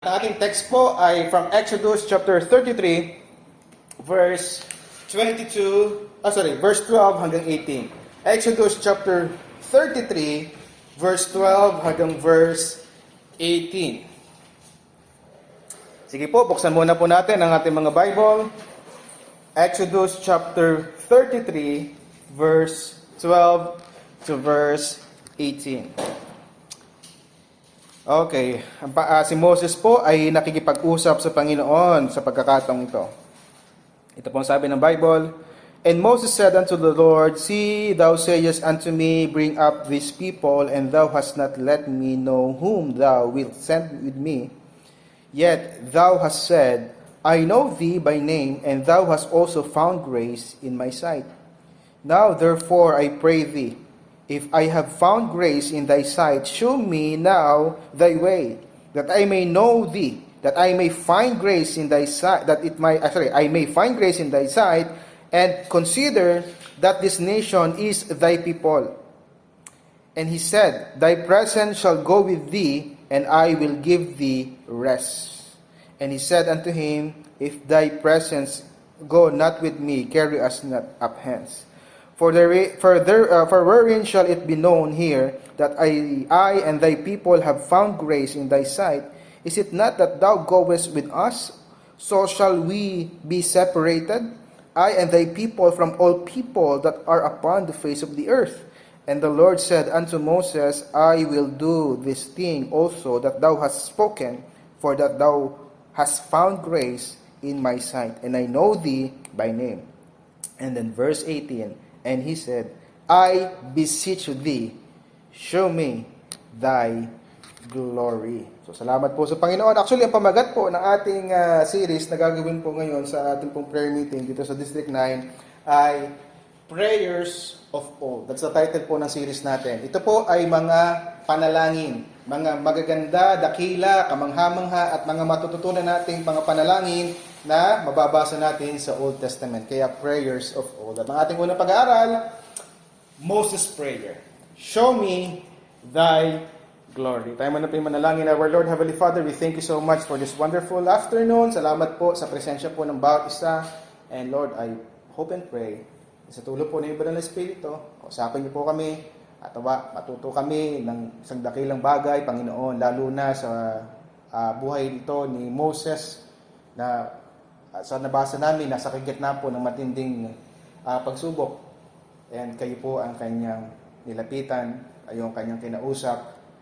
Ang ating text po ay from Exodus chapter 33, verse 12 hanggang 18. Exodus chapter 33, verse 12 hanggang verse 18. Sige po, buksan muna po natin ang ating mga Bible. Exodus chapter 33, verse 12 to verse 18. Okay, si Moses po ay nakikipag-usap sa Panginoon sa pagkakataong ito. Ito po ang sabi ng Bible. And Moses said unto the Lord, See, thou sayest unto me, Bring up these people, and thou hast not let me know whom thou wilt send with me. Yet thou hast said, I know thee by name, and thou hast also found grace in my sight. Now therefore I pray thee, if I have found grace in thy sight, show me now thy way, that I may know thee, that I may find grace in thy sight, I may find grace in thy sight, and consider that this nation is thy people. And he said, Thy presence shall go with thee, and I will give thee rest. And he said unto him, If thy presence go not with me, carry us not up hence. For wherein shall it be known here that I and thy people have found grace in thy sight? Is it not that thou goest with us? So shall we be separated, I and thy people, from all people that are upon the face of the earth. And the Lord said unto Moses, I will do this thing also that thou hast spoken, for that thou hast found grace in my sight, and I know thee by name. And then verse 18, and he said, I beseech thee, show me thy glory. So, salamat po sa Panginoon. Actually, ang pamagat po ng ating series na gagawin po ngayon sa ating pong prayer meeting dito sa District 9 ay Prayers of Old. That's the title po ng series natin. Ito po ay mga panalangin, mga magaganda, dakila, kamangha-mangha at mga matututunan nating mga panalangin na mababasa natin sa Old Testament. Kaya Prayers of Old. At ang ating unang pag-aaral, Moses' Prayer. Show me thy glory. Tayo man na manalangin. Our Lord, Heavenly Father, we thank you so much for this wonderful afternoon. Salamat po sa presensya po ng bawat isa. And Lord, I hope and pray sa tulong po ng Banal na Espiritu, usapin niyo po kami at matuto kami ng isang dakilang bagay, Panginoon, lalo na sa buhay ito ni Moses na sa nabasa namin, nasa kagitna po ng matinding pagsubok. And kayo po ang kanyang nilapitan, yung kanyang kinausap,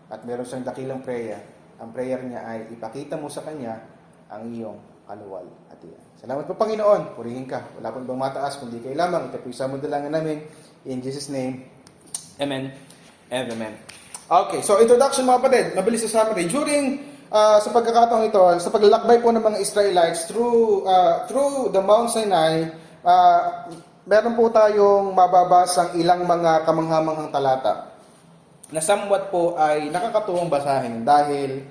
at meron siyang dakilang prayer. Ang prayer niya ay ipakita mo sa kanya ang iyong kaluwal at iyan. Salamat po, Panginoon. Purihin ka. Wala pong bang mataas, kundi kayo lamang. Ito po yung samudalangan namin. In Jesus' name, Amen and Amen. Okay, so introduction mga kapatid. Mabilis sa summary. During sa pagkakataong ito, sa paglalakbay po ng mga Israelites through the Mount Sinai, meron po tayong mababasang ilang mga kamanghamanghang talata na somewhat po ay nakakatuwang basahin dahil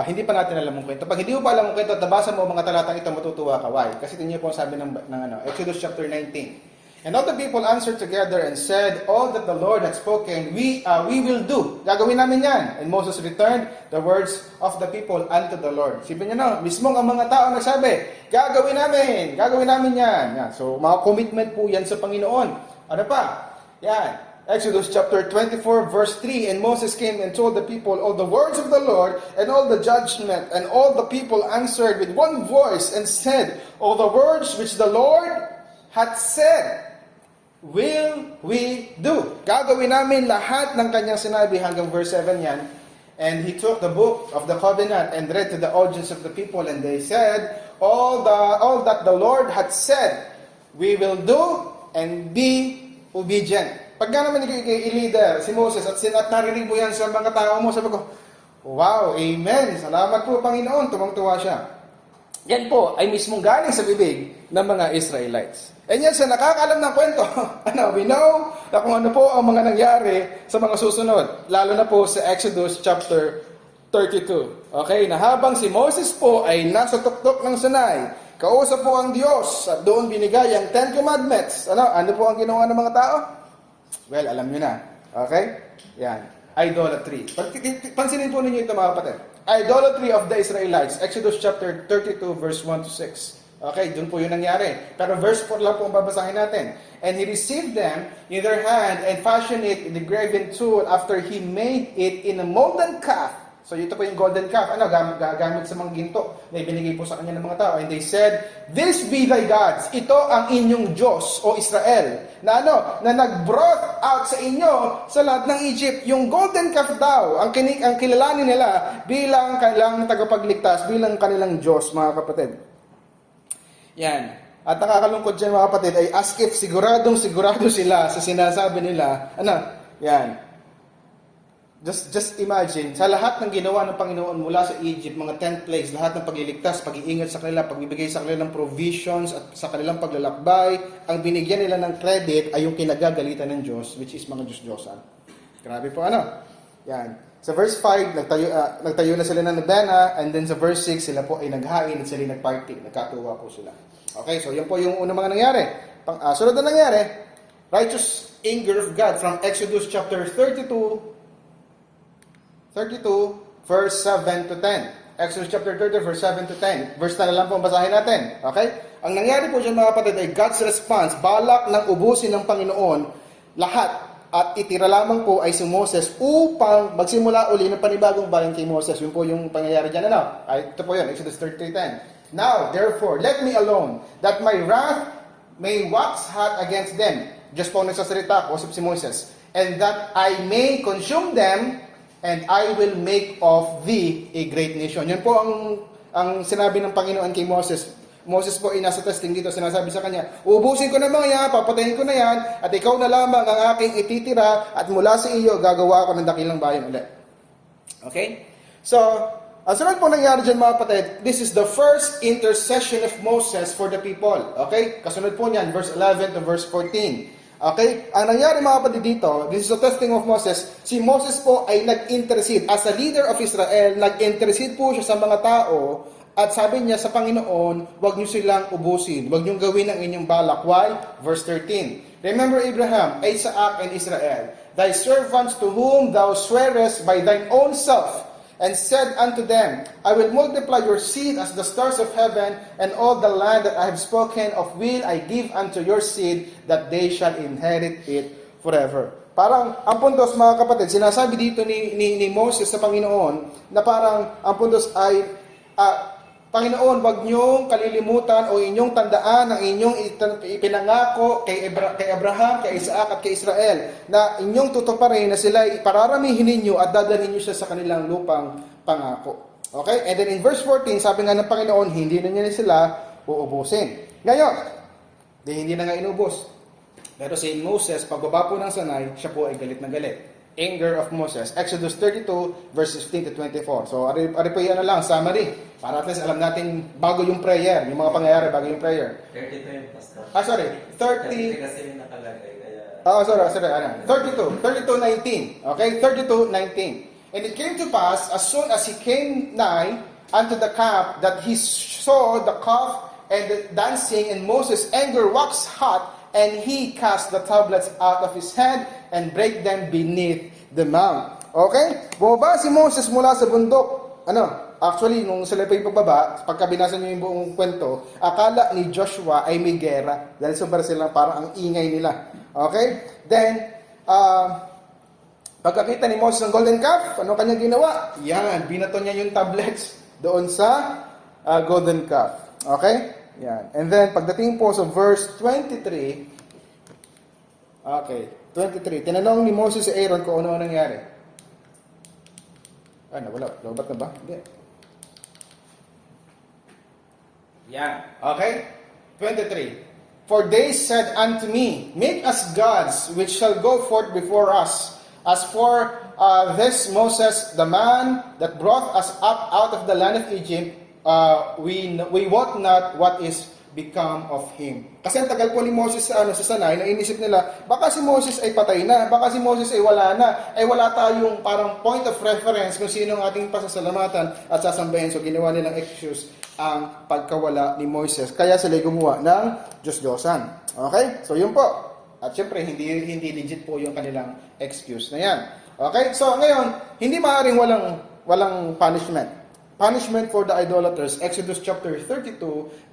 hindi pa natin alam ang kwento. Pag hindi mo pa alam ang kwento, nabasa mo mga talatang ito, matutuwa ka. Why? Kasi tingnan niyo po ang sabi ng Exodus chapter 19. And all the people answered together and said, All that the Lord had spoken, we will do. Gagawin namin yan. And Moses returned the words of the people unto the Lord. Sipin niyo na, mismong ang mga tao nagsabi, gagawin namin yan. So, mga commitment po yan sa Panginoon. Ano pa? Yan. Exodus chapter 24 verse 3, And Moses came and told the people all the words of the Lord and all the judgment, and all the people answered with one voice and said, All the words which the Lord hath said, will we do. Gagawin namin lahat ng kanyang sinabi hanggang verse 7 yan. And he took the book of the covenant and read to the audience of the people, and they said, All that the Lord hath said, we will do and be obedient. Pagka naman i-leader si Moses at narinig mo yan sa mga tao mo, sabi ko, wow, amen, salamat po Panginoon, tumang-tuwa siya. Yan po ay mismong galing sa bibig ng mga Israelites. And yan sa nakakaalam ng kwento, we know na kung ano po ang mga nangyari sa mga susunod, lalo na po sa Exodus chapter 32. Okay, na habang si Moses po ay nasa tuktok ng Sinai, kausap po ang Diyos at doon binigay ang Ten Commandments. Ano po ang ginawa ng mga tao? Well, alam nyo na. Okay? Yan. Idolatry. Pansinin po ninyo ito mga kapatid. idolatry of the Israelites. Exodus chapter 32 verse 1 to 6. Okay, dun po yun nangyari. Pero verse 4 lang po ang babasahin natin. And he received them in their hand and fashioned it in the graven tool after he made it in a molten calf. So ito po yung golden calf. Ano, gagamit sa mga ginto na ibinigay po sa kanya ng mga tao. And they said, "This be thy gods." Ito ang inyong Diyos o Israel na na nag-brought out sa inyo sa lahat ng Egypt. Yung golden calf daw, ang kilalanin nila bilang kanilang tagapagligtas, bilang kanilang Diyos, mga kapatid. Yan. At nakakalungkot dyan, mga kapatid, ay as if siguro sila sa sinasabi nila. Yan. Just imagine, sa lahat ng ginawa ng Panginoon mula sa Egypt, mga 10 plagues, lahat ng pagliligtas, pag-iingat sa kanila, pagbibigay sa kanila ng provisions at sa kanilang paglalakbay, ang binigyan nila ng credit ay yung kinagagalitan ng Diyos, which is mga Diyos-Diyosan. Grabe po, Yan. Sa verse 5, nagtayo na sila ng nagdana, and then sa verse 6, sila po ay naghain at sila nagparty. Nagkatuwa po sila. Okay, so yun po yung unang mga nangyari. Sunod na nangyari, righteous anger of God from Exodus chapter 32, verse 7 to 10. Exodus chapter 30, verse 7 to 10. Verse na lang po ang basahin natin. Okay? Ang nangyari po dyan, mga kapatid, ay God's response. Balak ng ubusin ng Panginoon lahat. At itira lamang po ay si Moses upang magsimula uli ng panibagong bayan kay Moses. Yun po yung pangyayari dyan. Ito po yun, Exodus 33:10. Now, therefore, let me alone, that my wrath may wax hot against them. Just po nagsasalita, kausap si Moses. And that I may consume them, and I will make of thee a great nation. Yan po ang sinabi ng Panginoon kay Moses. Moses po ay nasa testing dito, sinasabi sa kanya, ubusin ko na mga yan, papatayin ko na yan, at ikaw na lamang ang aking ititira, at mula sa iyo, gagawa ko ng dakilang bayan ulit. Okay? So, ang sunod po nangyari dyan, mga kapatid, this is the first intercession of Moses for the people. Okay? Kasunod po niyan, verse 11 to verse 14. Okay? Ang nangyari, mga kapatid, dito, this is the testing of Moses. Si Moses po ay nag-intercede. As a leader of Israel, nag-intercede po siya sa mga tao. At sabi niya sa Panginoon, huwag niyo silang ubusin. Huwag niyo gawin ang inyong balak. Why? Verse 13. Remember Abraham, Isaac, and Israel, thy servants to whom thou swearest by thine own self, and said unto them, I will multiply your seed as the stars of heaven, and all the land that I have spoken of will I give unto your seed, that they shall inherit it forever. Parang ang puntos, mga kapatid, sinasabi dito ni Moses sa Panginoon, na parang ang puntos ay, Panginoon, wag niyong kalilimutan o inyong tandaan ang inyong ipinangako kay Abraham, kay Isaac at kay Israel na inyong tutuparin na sila ipararamihin ninyo at dadalhin niyo siya sa kanilang lupang pangako. Okay? And then in verse 14, sabi nga ng Panginoon, hindi na niya sila uubusin. Ngayon, hindi na nga inubos. Pero si Moses, pagbaba po ng Sanay, siya po ay galit na galit. Anger of Moses. Exodus 32, verses 15 to 24. So, ari po yan lang, summary. Para at least alam natin bago yung prayer, yung mga pangyayari bago yung prayer. 32 yung pastor. Sorry. 30. Kasi yung nakalagay, kaya... Sorry. 32:19. Okay? 32:19. And it came to pass, as soon as he came nigh unto the camp, that he saw the calf and the dancing, and Moses' anger waxed hot, and he cast the tablets out of his hand and break them beneath the mount. Okay? Bumaba si Moses mula sa bundok. Actually, nung sila pa yung pagbaba, pagka binasa niyo yung buong kwento, akala ni Joshua ay may gera. Dahil sobrang sila parang ang ingay nila. Okay? Then, pagkakita ni Moses ng golden calf, ano kanya ginawa? Yan, binato niya yung tablets doon sa golden calf. Okay? Yan. And then, pagdating po sa verse 23, okay, 23. Tinanong ni Moses si Aaron kung ano nangyari. Nawala. Lobat na ba? Hindi. Yan. Okay? 23. For they said unto me, make us gods, which shall go forth before us. As for this Moses, the man that brought us up out of the land of Egypt, we wot not what is become of him. Kasi ang tagal po ni Moses sa Sanay, na inisip nila, baka si Moses ay patay na, baka si Moses ay wala na, ay wala tayong parang point of reference kung sino ang ating pasasalamatan at sasambahin. So ginawa nilang excuse ang pagkawala ni Moses. Kaya sila gumawa ng Diyos-Diyosan. Okay? So yun po. At syempre, hindi legit po yung kanilang excuse na yan. Okay? So ngayon, hindi maaaring walang walang punishment. Punishment for the idolaters, Exodus chapter 32,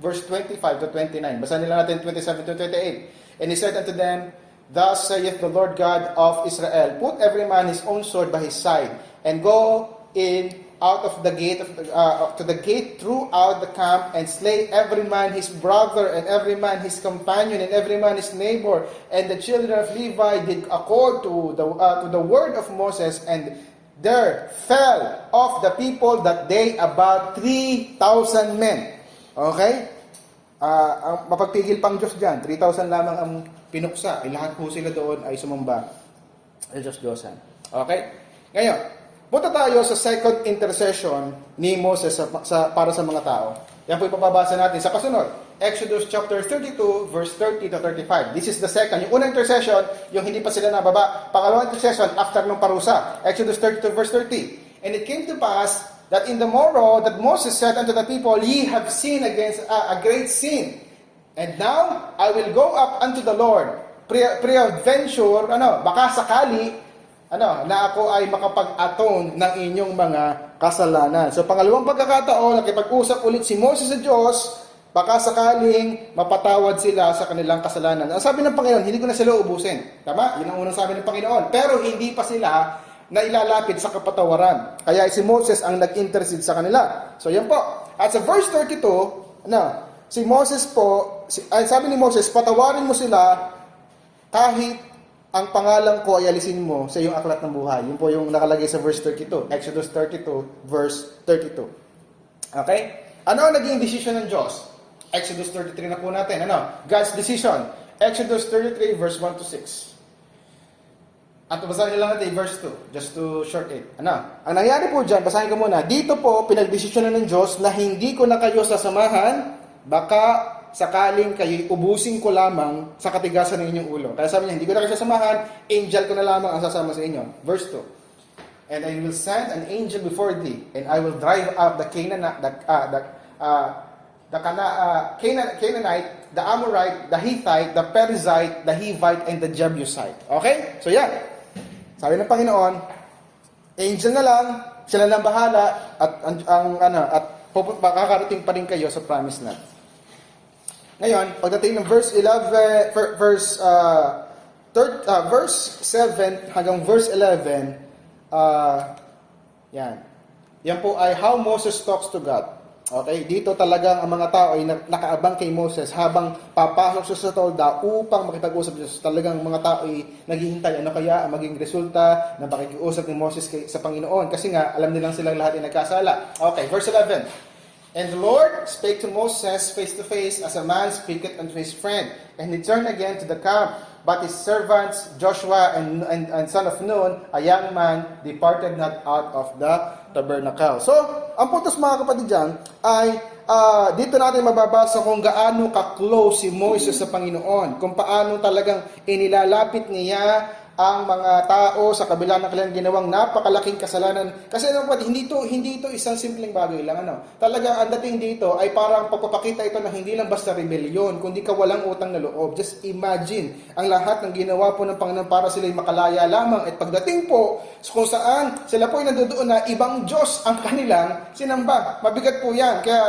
verse 25 to 29. Basahin nila natin 27 to 28. And he said unto them, Thus saith the Lord God of Israel, Put every man his own sword by his side, and go in out of the gate to the gate throughout the camp, and slay every man his brother, and every man his companion, and every man his neighbor. And the children of Levi did accord to the word of Moses, and there fell of the people that day about 3,000 men. Okay? Ang mapagpigil pang Diyos dyan, 3,000 lamang ang pinuksa. Lahat po sila doon ay sumamba ay Diyos-Diyosan. Okay? Ngayon, punta tayo sa second intercession ni Moses para sa mga tao. Yan po ipapabasa natin sa kasunod. Exodus chapter 32, verse 30 to 35. This is the second. Yung unang intercession, yung hindi pa sila nababa. Pangalawang intercession, after nung parusa. Exodus 32, verse 30. And it came to pass that in the morrow that Moses said unto the people, Ye have sinned against a great sin. And now I will go up unto the Lord. Peradventure, baka sakali, na ako ay makapag-atone ng inyong mga kasalanan. So, pangalawang pagkakataon, nakipag-usap ulit si Moses sa Diyos, baka sakaling mapatawad sila sa kanilang kasalanan. Ang sabi ng Panginoon, hindi ko na sila ubusin. Tama? Yun ang unang sabi ng Panginoon. Pero hindi pa sila na ilalapit sa kapatawaran. Kaya si Moses ang nag-intercede sa kanila. So, yan po. At sa verse 32, si Moses po, sabi ni Moses, patawarin mo sila kahit ang pangalan ko ay alisin mo sa iyong aklat ng buhay. Yun po yung nakalagay sa verse 32. Exodus 32, verse 32. Okay? Ano ang naging decision ng Diyos? Exodus 33 na po natin. God's decision. Exodus 33, verse 1 to 6. At basahin lang natin verse 2, just to short it. Ang nangyari po dyan, basahin ko muna. Dito po, pinagdesisyonan ng Diyos na hindi ko na kayo sasamahan, baka sakaling kayo'y ubusin ko lamang sa katigasan ng inyong ulo. Kaya sabi niya, hindi ko na kayo sasamahan, angel ko na lamang ang sasama sa inyo. Verse 2. And I will send an angel before thee, and I will drive out the Canaanite, the Amorite, the Hittite, the Perizzite, the Hivite, and the Jebusite. Okay? So yan. Sabi ng Panginoon, angel na lang, sila lang bahala, at makakarating pa rin kayo sa promised land. Ngayon, pagdating ng verse 11, verse 7 hanggang verse 11, yan po ay how Moses talks to God. Okay, dito talagang ang mga tao ay nakaabang kay Moses habang papasok siya sa tolda upang makipag-usap siya. Talagang mga tao ay naghihintay ano kaya ang maging resulta na pakikiusap ni Moses sa Panginoon. Kasi nga, alam nilang silang lahat ay nagkasala. Okay, verse 11. And the Lord spake to Moses face to face as a man speaketh unto his friend. And he turned again to the camp. But his servants, Joshua and son of Nun, a young man, departed not out of the tabernacle. So, ang puntos mga kapatid dyan ay dito natin mababasa kung gaano ka-close si Moses sa Panginoon. Kung paano talagang inilalapit niya ang mga tao sa kabila ng kanilang ginawang napakalaking kasalanan. Kasi hindi ito isang simpleng bagay lang. Talagang ang dating dito ay parang pagpapakita ito na hindi lang basta rebellion, kundi kawalang utang na loob. Just imagine ang lahat ng ginawa po ng Panginoon para sila'y makalaya lamang. At pagdating po kung saan sila po ay nandoon na ibang Diyos ang kanilang sinamba. Mabigat po yan. Kaya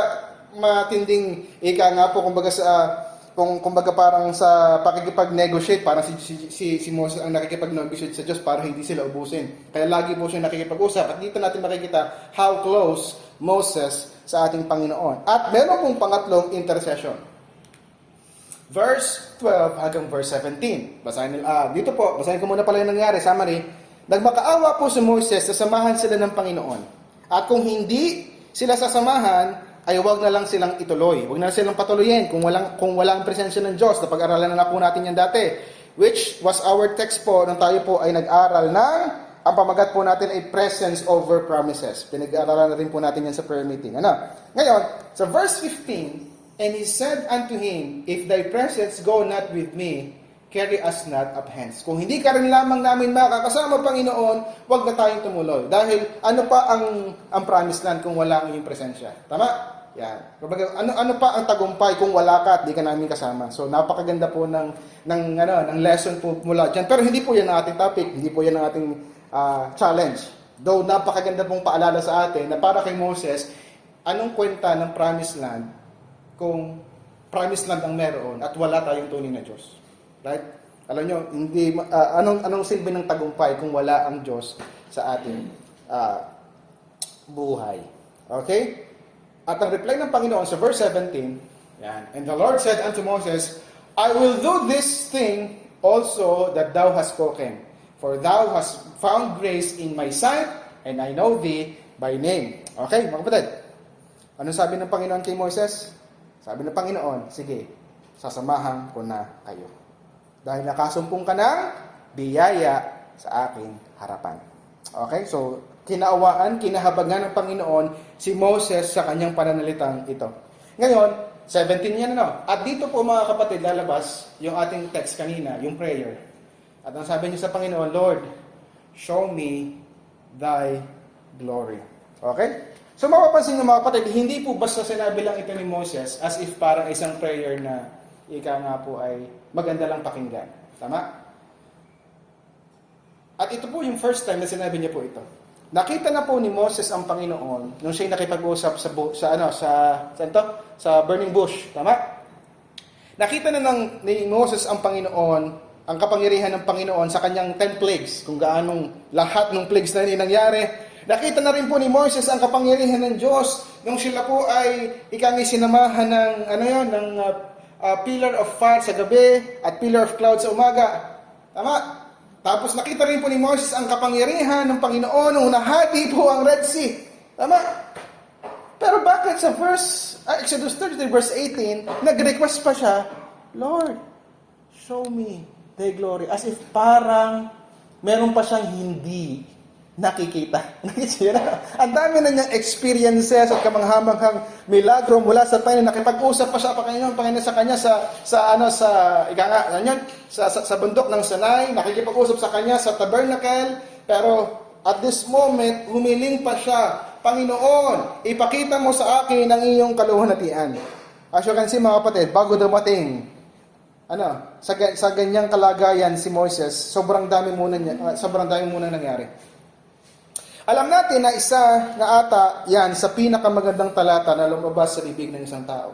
matinding ika nga po kumbaga parang sa pakikipag-negotiate, parang si Moses ang nakikipag-negotiate sa Diyos para hindi sila ubusin. Kaya lagi po siya nakikipag-usap. At dito natin makikita how close Moses sa ating Panginoon. At meron pong pangatlong intercession. Verse 12 hanggang verse 17. Basahin ko muna pala yung nangyari. Summary. Nagmakaawa po si Moses, sasamahan sila ng Panginoon. At kung hindi sila sasamahan, ay huwag na lang silang ituloy. Huwag na lang silang patuloyin kung walang presensya ng Diyos. Napag-aralan na po natin yan dati. Which was our text po nung tayo po ay nag-aral ng ang pamagat po natin ay presence over promises. Pinag-aaralan na rin po natin yan sa prayer meeting. Ngayon, sa verse 15, and he said unto him, If thy presence go not with me, carry us not up hence. Kung hindi ka rin lamang namin makakasama, Panginoon, huwag na tayong tumuloy. Dahil ano pa ang promised land kung wala ang iyong presensya? Tama? Yan. Ano pa ang tagumpay kung wala ka at di ka namin kasama? So napakaganda po ng lesson po mula dyan. Pero hindi po yan ang ating topic, hindi po yan ang ating challenge. Though napakaganda pong paalala sa atin na para kay Moses, anong kwenta ng promised land kung promised land ang meron at wala tayong tunay na Diyos? Right? Alam nyo, hindi, anong silbi ng tagumpay kung wala ang Diyos sa ating buhay? Okay? At ang reply ng Panginoon sa verse 17, yan, and the Lord said unto Moses, I will do this thing also that thou hast spoken, for thou hast found grace in my sight, and I know thee by name. Okay, mga kapatid. Anong sabi ng Panginoon kay Moses? Sabi ng Panginoon, sige, sasamahan ko na kayo. Dahil nakasumpong ka ng biyaya sa aking harapan. Okay, so kinaawaan, kinahabagan ng Panginoon si Moses sa kanyang pananalitang ito. Ngayon, 17 yan At dito po mga kapatid, lalabas yung ating text kanina, yung prayer. At ang sabi niya sa Panginoon, Lord, show me thy glory. Okay? So mapapansin niyo mga kapatid, hindi po basta sinabi lang ito ni Moses as if parang isang prayer na ika nga po ay maganda lang pakinggan. Tama? At ito po yung first time na sinabi niya po ito. Nakita na po ni Moses ang Panginoon nung siya'y nakipag-usap sa burning bush. Tama? Nakita na ni Moses ang Panginoon, ang kapangyarihan ng Panginoon sa kanyang 10 plagues, kung gaanong lahat ng plagues na nangyari. Nakita na rin po ni Moses ang kapangyarihan ng Diyos nung sila po ay sinamahan ng pillar of fire sa gabi at pillar of cloud sa umaga. Tama? Tapos nakita rin po ni Moses ang kapangyarihan ng Panginoon nung nahati po ang Red Sea. Tama? Pero bakit sa Exodus 33 verse 18, nag-request pa siya, Lord, show me thy glory. As if parang meron pa siyang hindi nakikita. Ang dami na niyang experiences at kamanghamanghang milagro mula sa Panginoon. Nakipag-usap pa siya Panginoon sa kanya sa bundok ng Sinai. Nakikipag-usap sa kanya sa tabernacle. Pero at this moment, humiling pa siya, Panginoon, ipakita mo sa akin ang iyong kaluwalhatian. As you can see mga kapatid, bago dumating sa ganyang kalagayan si Moses, sobrang dami muna nangyari. Alam natin na isa na ata yan sa pinakamagandang talata na lumabas sa bibig ng isang tao.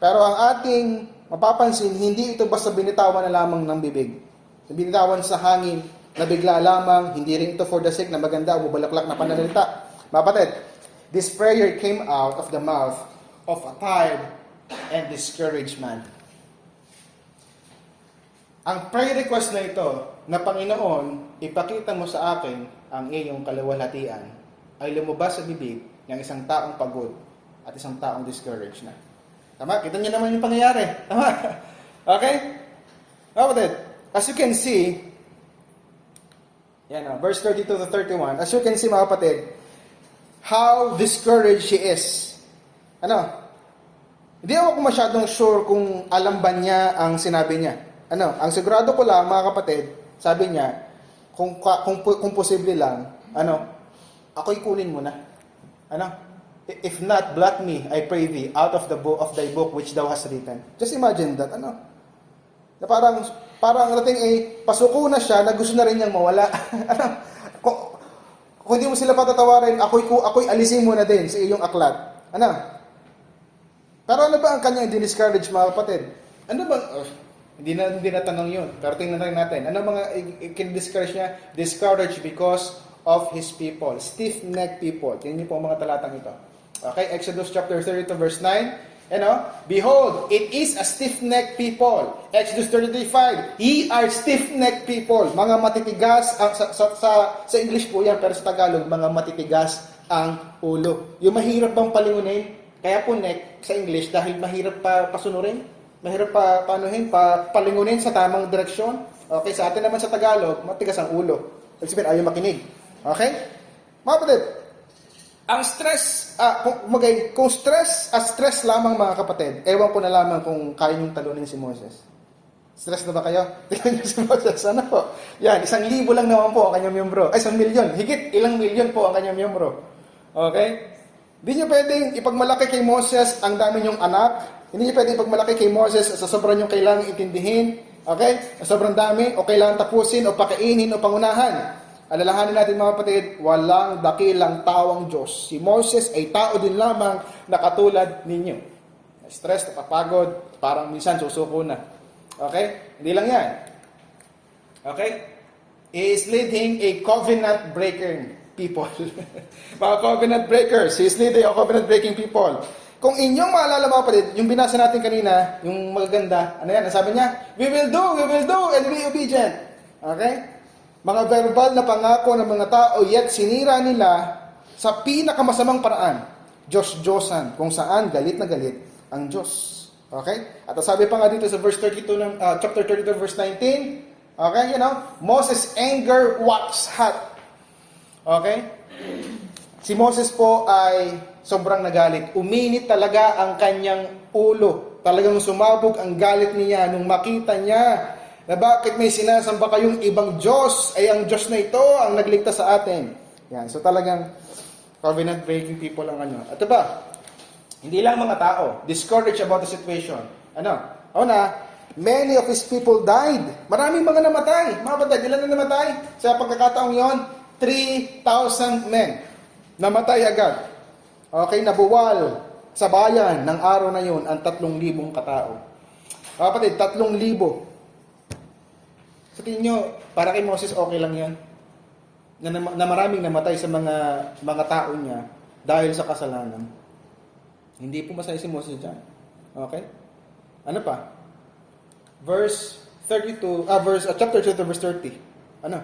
Pero ang ating mapapansin, hindi ito basta binitawan na lamang ng bibig. Binitawan sa hangin na bigla lamang, hindi rin ito for the sake na maganda o bubalaklak na pananalita. Mapatid, this prayer came out of the mouth of a tired and discouraged man. Ang prayer request na ito, na Panginoon, ipakita mo sa akin ang iyong kaluwalhatian, ay lumabas sa bibig ng isang taong pagod at isang taong discouraged na. Tama? Kita niyo naman yung pangyayari. Tama? Okay? Kapatid, as you can see, verse 32 to 31, as you can see mga kapatid, how discouraged she is. Hindi ako masyadong sure kung alam ba niya ang sinabi niya. Ang sigurado ko lang mga kapatid, sabi niya, kung posible lang, ako'y kunin mo na. If not, blot me, I pray thee, out of thy book which thou hast written. Just imagine that, na parang nating pasuko na siya, na gusto na rin niyang mawala. Kung hindi mo sila patatawarin, ako'y alisin mo na din sa iyong aklat. Pero ano ba ang kanyang discourage mga kapatid? Hindi na tanong yun. Pero tingnan rin natin. Ano mga kin-discourage niya? Discouraged because of his people. Stiff-necked people. Tingnan niyo po ang mga talatang ito. Okay, Exodus chapter 32 verse 9. Behold, it is a stiff-necked people. Exodus 33:5. Ye are stiff-necked people. Mga matitigas. Sa English po yan, pero sa Tagalog, mga matitigas ang ulo. Yung mahirap bang palingunin? Kaya po neck sa English dahil mahirap pa pasunurin. Mahirap palingunin sa tamang direksyon. Okay, sa atin naman sa Tagalog, matigas ang ulo. Ibig sabihin, ayaw makinig. Okay? Mga kapatid, ang stress, kung stress lamang mga kapatid, ewan ko na lamang kung kaya niyong talunin si Moses. Stress na ba kayo? Tingnan niyo si Moses. Ano po? Yan, 1,000 lang naman po ang kanyang miyembro. 1,000,000. Higit ilang milyon po ang kanyang miyembro. Okay? Hindi niyo pwedeng ipagmalaki kay Moses ang dami niyong anak. Hindi niyo pwedeng ipagmalaki kay Moses sa sobrang niyong kailangang intindihin. Okay? Sa sobrang dami, o kailangan tapusin, o pakainin, o pangunahan. Alalahanin natin mga kapatid, walang dakilang tawang Diyos. Si Moses ay tao din lamang na katulad ninyo. Stress, napapagod, parang minsan susuko na. Okay? Hindi lang yan. Okay? He is leading a covenant breaking people. Mga covenant breakers. He is leading a covenant breaking people. Kung inyong maalala mga kapatid, yung binasa natin kanina, yung magaganda, ano yan, ang sabi niya, we will do, and be obedient. Okay? Mga verbal na pangako ng mga tao, yet sinira nila sa pinakamasamang paraan. Diyos-Diyosan, kung saan galit na galit ang Diyos. Okay? At sabi pa nga dito sa verse 32 ng chapter 32 verse 19, okay, Moses' anger wax hot. Okay? Si Moses po ay sobrang nagalit. Uminit talaga ang kanyang ulo. Talagang sumabog ang galit niya nung makita niya na bakit may sinasamba kayong ibang Diyos, ay ang Diyos na ito ang nagligtas sa atin. Yan. So talagang covenant breaking people ang ano. At ba, hindi lang mga tao, discouraged about the situation. Many of his people died. Maraming mga namatay. Mga batay, ilan na namatay? Sa pagkakataong yon, 3,000 men. Namatay agad. Okay, nabuwal sa bayan ng araw na yon ang 3,000 katao. Mga kapatid, 3,000. Sa tingin nyo, para kay Moses okay lang yan? Na maraming namatay sa mga tao niya dahil sa kasalanan. Hindi po masaya si Moses dyan. Okay? Ano pa? Chapter 2, verse 30. Ano?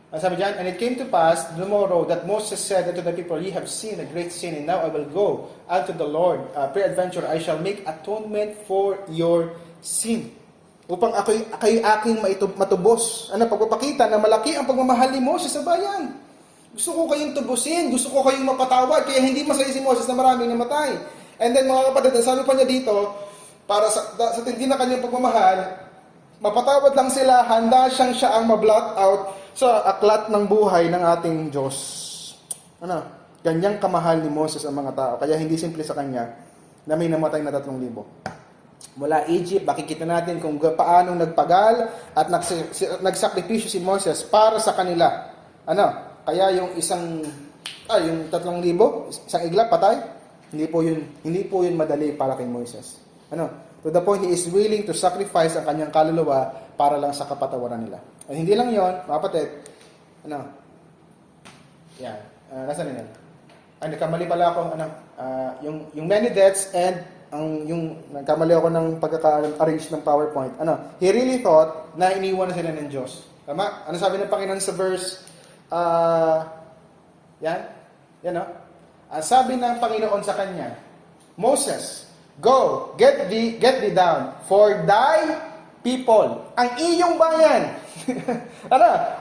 Ang sabi dyan, and it came to pass tomorrow that Moses said unto the people, ye have sinned a great sin, and now I will go unto the Lord. Peradventure, I shall make atonement for your sin. Upang ako'y aking matubos. Pagpapakita na malaki ang pagmamahal ni Moses sa bayan. Gusto ko kayong tubusin, gusto ko kayong mapatawad, kaya hindi masaya si Moses na maraming namatay. And then mga kapatid, sabi pa niya dito, para sa tindi na kanyang pagmamahal, mapatawad lang sila, handa siya ang ma-blot out sa aklat ng buhay ng ating Diyos. Ganyang kamahal ni Moses ang mga tao, kaya hindi simple sa kanya na may namatay na 3,000. Mula Egypt, makikita natin kung paano nagpagal at nagsakripisyo si Moses para sa kanila. Kaya yung yung 3,000, isang iglap patay, hindi po yun madali para kay Moses. To the point he is willing to sacrifice ang kanyang kaluluwa para lang sa kapatawaran nila. At hindi lang yon, mga kapatid. Yan. Nasaan yan? Nagkamali pala ako, yung many deaths and yung nagkamali ako ng pagkaka-arrange ng PowerPoint. He really thought na iniwan na sila ng Diyos. Tama? Ano sabi ng Panginoon sa verse sabi ng Panginoon sa kanya, Moses, go, get thee down, for thy people, ang iyong bayan.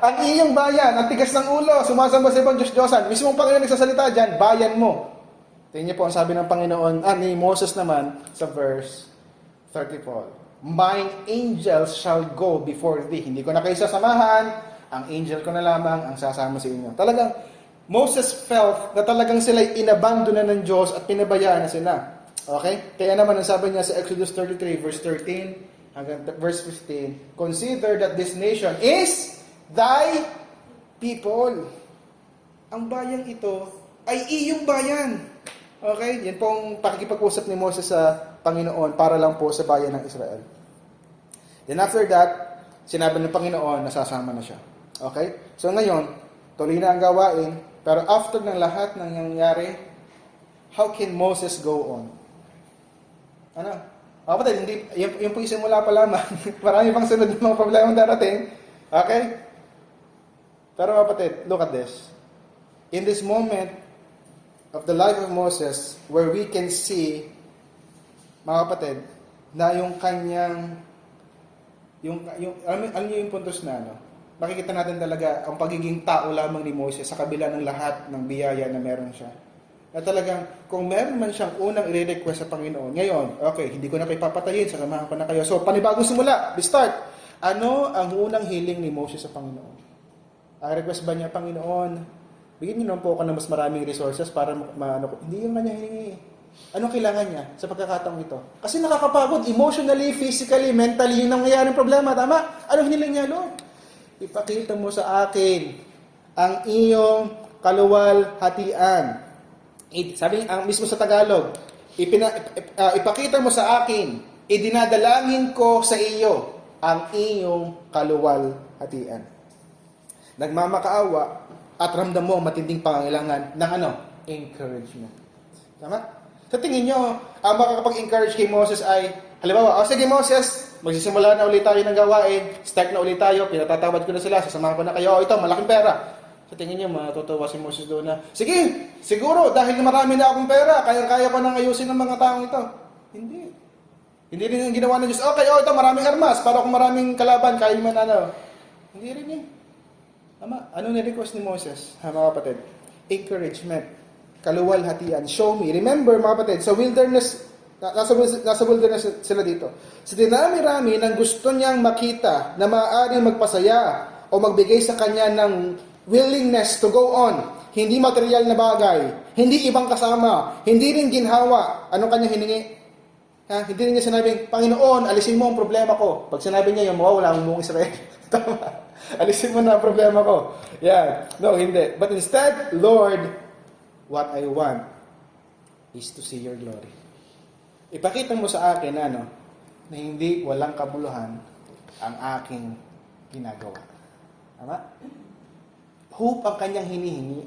Ang iyong bayan, ang tigas ng ulo, sumasamba sa ibang Diyos-Diyosan. Mismong Panginoon nagsasalita dyan, bayan mo. Tingnan niyo po ang sabi ng Panginoon, ni Moses naman sa verse 34. Mine angels shall go before thee. Hindi ko na kayo sasamahan, ang angel ko na lamang ang sasama sa inyo. Talagang, Moses felt na talagang sila'y inabandona ng Diyos at pinabayaan na sila. Okay? Kaya naman ang sabi niya sa Exodus 33 verse 13 hanggang verse 15, consider that this nation is thy people. Ang bayang ito ay iyong bayan. Okay? Yan pong pakikipag-usap ni Moses sa Panginoon para lang po sa bayan ng Israel. Then after that, sinabi ng Panginoon na sasama na siya. Okay? So ngayon, tuloy na ang gawain, pero after ng lahat ng nangyari, how can Moses go on? Kapatid, hindi, yung po isimula pa lamang. Marami pang sunod ng mga problema darating. Okay? Pero kapatid, look at this. In this moment of the life of Moses, where we can see, mga kapatid, na yung kanyang, alam niyo yung puntos na, makikita natin talaga ang pagiging tao lamang ni Moses sa kabila ng lahat ng biyaya na meron siya. Na talagang, kung meron man siyang unang i-request sa Panginoon, ngayon, okay, hindi ko na kayo papatayin, sasamahan ko na kayo. So, panibagong simula, we start. Ano ang unang hiling ni Moses sa Panginoon? Request ba niya, Panginoon, bigyan niyo naman po ako ng mas maraming resources para hindi yung kanya hiningi. Anong kailangan niya sa pagkakataong ito? Kasi nakakapagod, emotionally, physically, mentally, yung nangyayaring problema, tama? Anong hiniling niya, Lord? Ipakita mo sa akin ang iyong kaluwalhatian. Sabi ang mismo sa Tagalog, ipakita mo sa akin, idinadalangin ko sa iyo ang iyong kaluwalhatian. Nagmamakaawa at ramdam mo ang matinding pangangailangan ng encouragement. Tama? Sa tingin nyo, ang makakapag-encourage kay Moses ay, halimbawa, sige Moses, magsisimula na ulit tayo ng gawain, start na ulit tayo, pinatatawad ko na sila, sasamahan ko na kayo, ito, malaking pera. Sa tingin nyo, matutuwa si Moses doon na, sige, siguro, dahil marami na akong pera, kaya ko nang ayusin ng mga taong ito. Hindi. Hindi rin yung ginawa ng Diyos, okay, ito, maraming armas, para kung maraming kalaban, kaya man Hindi rin yun. Tama, ano ni-request ni Moses, mga kapatid? Encouragement, kaluwalhatian, show me. Remember, mga kapatid, sa wilderness, nasa wilderness sila dito. Sa dinami-rami ng gusto niyang makita na maaaring magpasaya o magbigay sa kanya ng willingness to go on. Hindi material na bagay, hindi ibang kasama, hindi rin ginhawa. Anong kanyang hiningi? Hindi rin niya sinabing, Panginoon, alisin mo ang problema ko. Pag sinabi niya yung mawawala ang buong Israel. Tama. Alisin mo na ang problema ko. Yeah. No, hindi. But instead, Lord, what I want is to see your glory. Ipakita mo sa akin na hindi walang kabuluhan ang aking ginagawa. Tama? Hope ang kanyang hinihingi.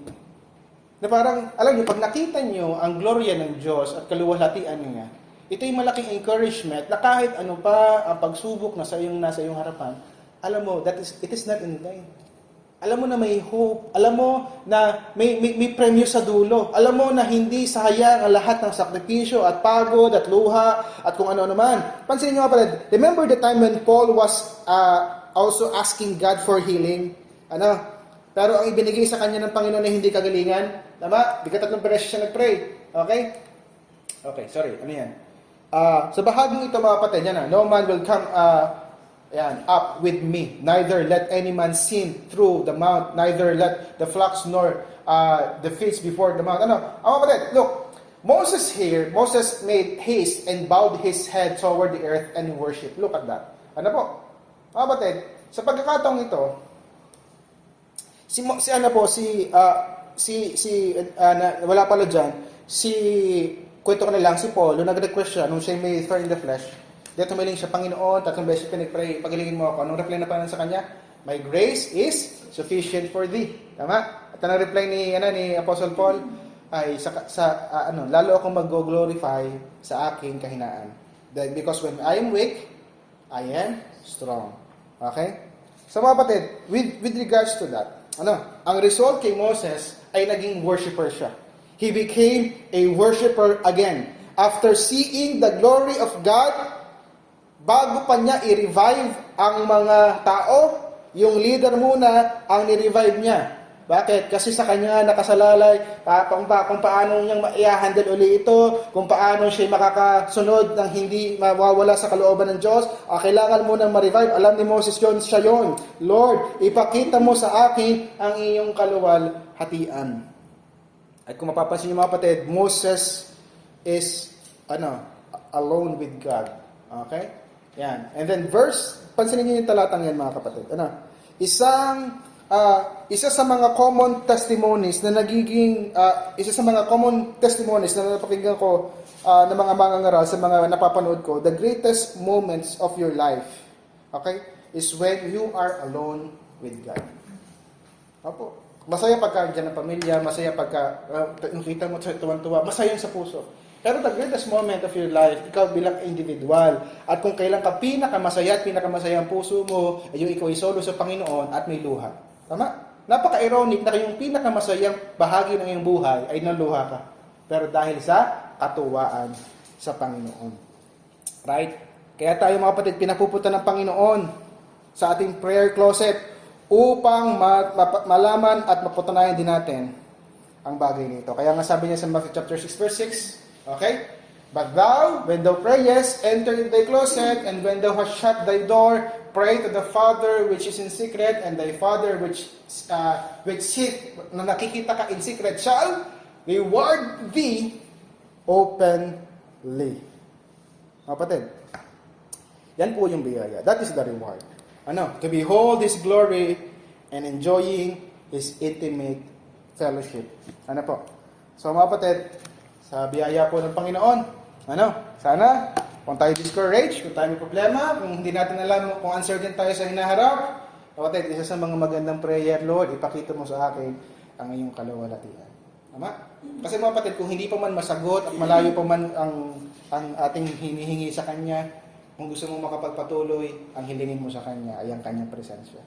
Na parang, alam niyo, pag nakita niyo ang gloria ng Diyos at kaluwalhatian niya, ito yung malaking encouragement na kahit ano pa ang pagsubok na nasa iyong harapan, alam mo, it is not in vain. Alam mo na may hope. Alam mo na may premyo sa dulo. Alam mo na hindi sayang ang lahat ng sakripisyo at pagod at luha at kung ano-ano man. Pansinin niyo nga pala, remember the time when Paul was also asking God for healing? Pero ang ibinigay sa kanya ng Panginoon ay hindi kagalingan. Tama? Di ka 3 beses siya nag-pray. Okay? Okay, sorry. Ano yan? Sa bahaging ito mga kapatid, no man will come up with me. Neither let any man sin through the mount, neither let the flocks nor the fish before the mount. Mga kapatid, look, Moses made haste and bowed his head toward the earth and worship. Look at that. Ano po? Mga kapatid, sa pagkakataong ito, wala pala dyan, kwento ko na lang, si Paul, nung nag-request siya, nung siya may thorn in the flesh, dito tumiling siya, Panginoon, 3 beses pinag-pray, pagilingin mo ako. Anong reply na pa sa kanya? My grace is sufficient for thee. Tama? At ang reply ni Apostle Paul ay lalo akong mag-glorify sa aking kahinaan. Because when I am weak, I am strong. Okay? So mga kapatid, with regards to that, ang result kay Moses ay naging worshiper siya. He became a worshiper again. After seeing the glory of God, bago pa niya i-revive ang mga tao, yung leader muna ang ni-revive niya. Bakit? Kasi sa kanya nakasalalay kung paano niyang i-handle uli ito, kung paano siya makakasunod ng hindi mawawala sa kalooban ng Diyos. Kailangan mo nang ma-revive. Alam ni Moses yun, siya yun. Lord, ipakita mo sa akin ang iyong kaluwalhatian. At kung mapapansin niyo mga kapatid, Moses is alone with God. Okay? Yan. And then pansinin niyo yung talatang yan mga kapatid. Isa sa mga common testimonies na napakinggan ko ng mga mangangaral sa mga napapanood ko, the greatest moments of your life, okay, is when you are alone with God. Opo. Masaya pagka dyan ng pamilya, masaya pagka nakita mo tuwan-tuwa, masaya sa puso. Pero the greatest moment of your life, ikaw bilang individual, at kung kailan ka pinakamasaya at pinakamasaya ang puso mo, ay yung ikaw ay solo sa Panginoon at may luha. Tama? Napaka-ironic na yung pinakamasayang bahagi ng iyong buhay ay naluha ka. Pero dahil sa katuwaan sa Panginoon. Right? Kaya tayo mga kapatid, pinapupunta ng Panginoon sa ating prayer closet upang malaman at mapatunayan din natin ang bagay nito. Kaya nga sabi niya sa Matthew chapter 6 verse 6, okay? But thou, when thou prayest, enter in thy closet, and when thou hast shut thy door, pray to the Father which is in secret, and thy Father which na nakikita ka in secret shall reward thee openly. Kapatid, yan po yung biyaya. That is the reward. To behold His glory and enjoying His intimate fellowship. Ano po? So mga kapatid, sa biyaya po ng Panginoon, sana, kung tayo discouraged, kung tayo may problema, kung hindi natin alam, kung uncertain tayo sa hinaharap, kapatid, isa sa mga magandang prayer, Lord, ipakita mo sa akin ang iyong kalawalatian. Tama? Kasi mga kapatid, kung hindi pa man masagot at malayo pa man ang ating hinihingi sa Kanya, kung gusto mong makapagpatuloy, ang hilingin mo sa Kanya ay ang Kanyang presensya.